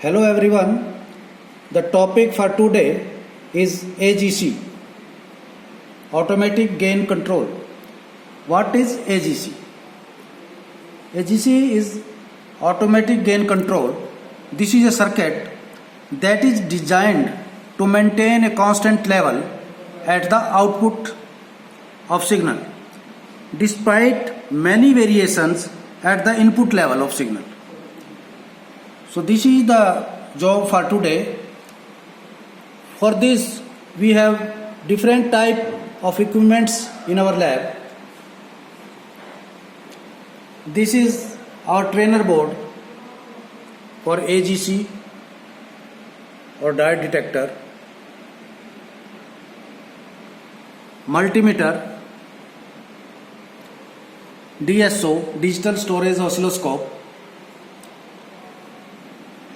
Hello everyone. The topic for today is AGC, Automatic Gain Control. What is AGC? AGC is Automatic Gain Control. This is a circuit that is designed to maintain a constant level at the output of signal despite many variations at the input level of signal. So this is the job for today. For this we have different type of equipments in our lab. This is our trainer board for AGC or diode detector, multimeter, DSO, digital storage oscilloscope,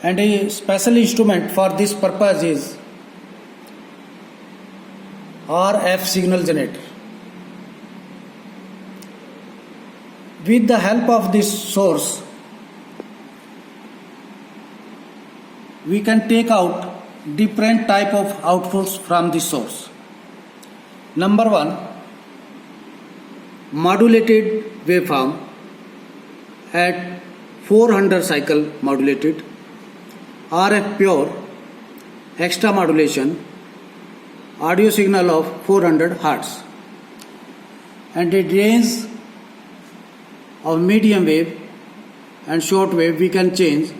and a special instrument for this purpose is RF signal generator. With the help of this source, we can take out different type of outputs from this source. Number one, modulated waveform at 400 cycle modulated, RF pure, extra modulation, audio signal of 400 Hz, and a range of medium wave and short wave we can change.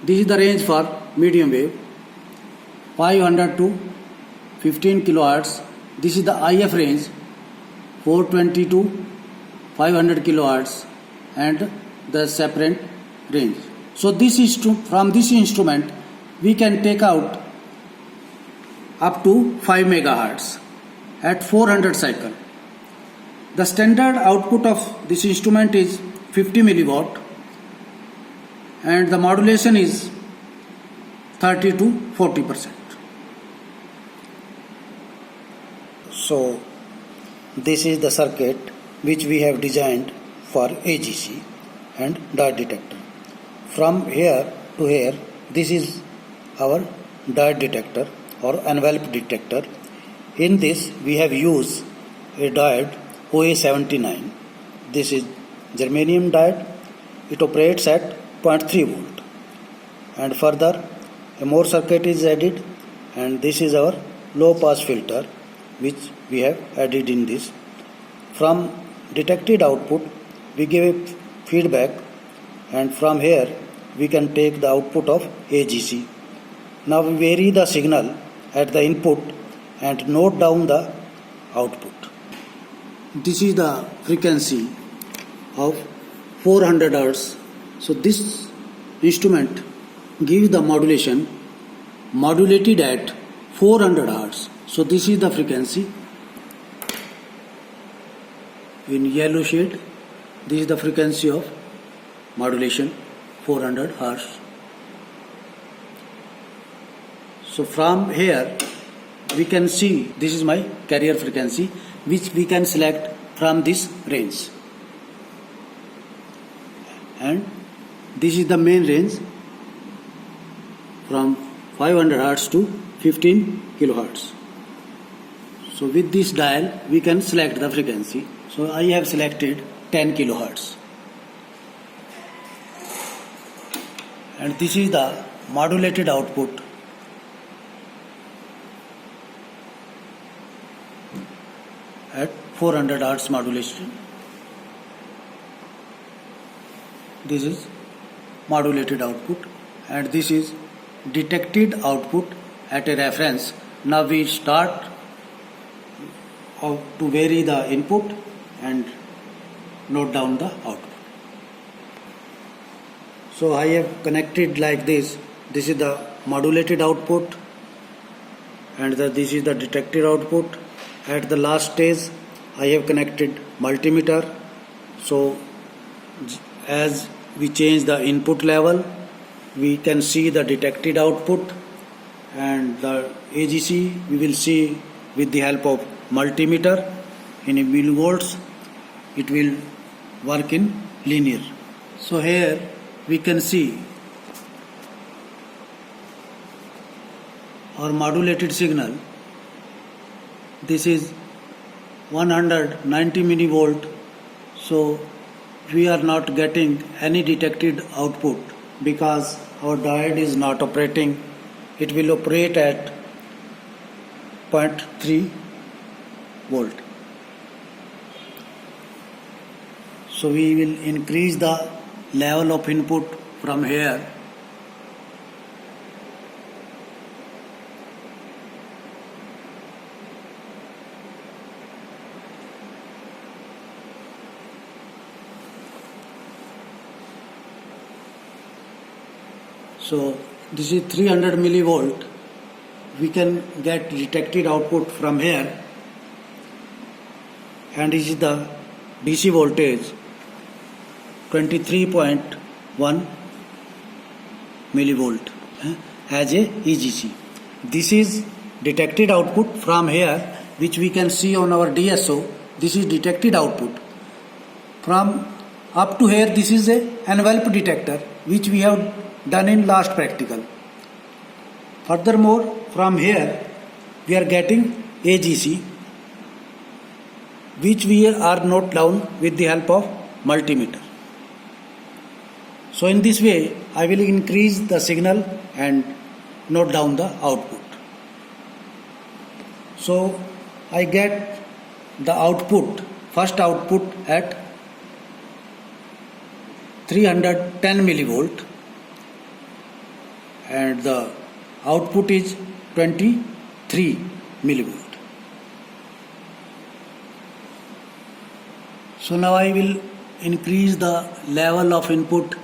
This is the range for medium wave, 500 to 15 kHz. This is the IF range, 420 to 500 kHz, and the separate range. So this is from this instrument we can take out up to 5 MHz at 400 cycle. The standard output of this instrument is 50 milliwatt and the modulation is 30 to 40%. So this is the circuit which we have designed for AGC and diode detector. From here to here, this is our diode detector or envelope detector. In this we have used a diode OA79. This is germanium diode. It operates at 0.3 volt. And further a more circuit is added, and this is our low pass filter which we have added in this. From detected output we give a feedback, and from here we can take the output of AGC. Now we vary the signal at the input and note down the output. This is the frequency of 400 Hz. So this instrument gives the modulation modulated at 400 Hz. So this is the frequency in yellow shade. This is the frequency of modulation 400 Hz. So from here we can see this is my carrier frequency which we can select from this range, and this is the main range from 500 Hz to 15 kHz. So with this dial we can select the frequency. So I have selected 10 kHz, and this is the modulated output at 400 Hz modulation. This is modulated output, and this is detected output at a reference. Now we start to vary the input and note down the output. So I have connected like this. This is the modulated output, and this is the detected output. At the last stage I have connected multimeter. So as we change the input level we can see the detected output, and the AGC we will see with the help of multimeter in millivolts. It will work in linear. So here we can see or modulated signal. This is 190 millivolt, so we are not getting any detected output because our diode is not operating. It will operate at 0.3 volt. So we will increase the level of input from here. So this is 300 millivolt. We can get detected output from here, and this is the DC voltage 23.1 millivolt as a EGC. This is detected output from here, which we can see on our DSO. This is detected output. From up to here, this is a envelope detector, which we have done in last practical. Furthermore, from here we are getting AGC, which we are note down with the help of multimeter. So in this way I will increase the signal and note down the output. So I get the output, first output at 310 millivolt, and the output is 23 millivolt. So now I will increase the level of input.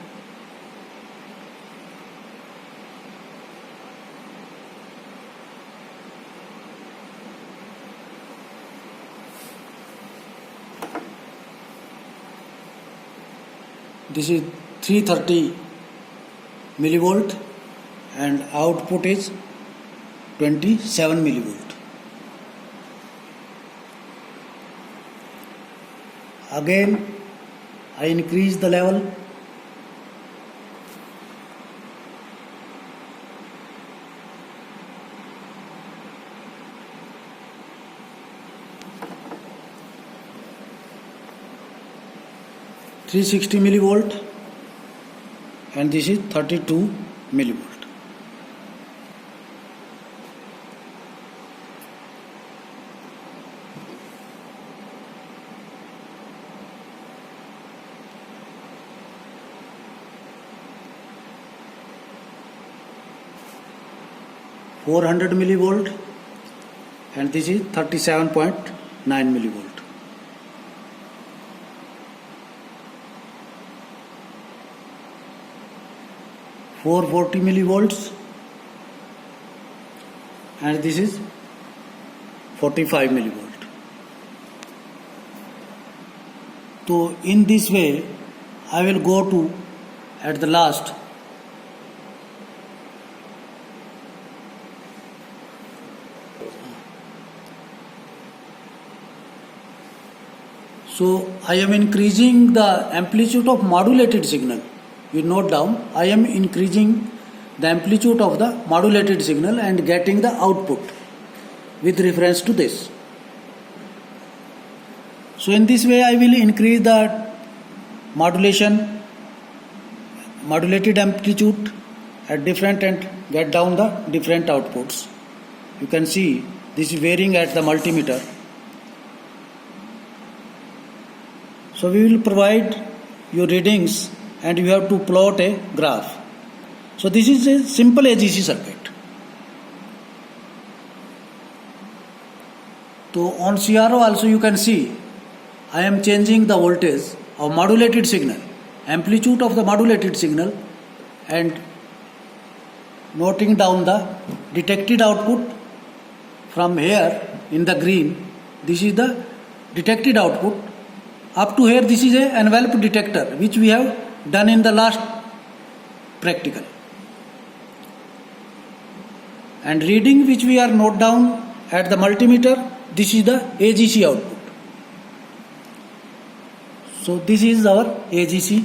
This is 330 millivolt and output is 27 millivolt. Again I increase the level. (360 millivolt) and this is 32 millivolt. (400 millivolt) and this is 37.9 millivolt. (440 millivolts) and this is 45 millivolt. So in this way I will go to at the last So I am increasing the amplitude of modulated signal. You note down, I am increasing the amplitude of the modulated signal and getting the output with reference to this. So in this way I will increase the modulated amplitude at different and get down the different outputs. You can see this is varying at the multimeter. So we will provide your readings and you have to plot a graph. So this is a simple AGC circuit. So on CRO also you can see I am changing the voltage of modulated signal, amplitude of the modulated signal, and noting down the detected output from here in the green. This is the detected output. Up to here this is a envelope detector which we have done in the last practical. And reading which we are note down at the multimeter, this is the AGC output. So this is our AGC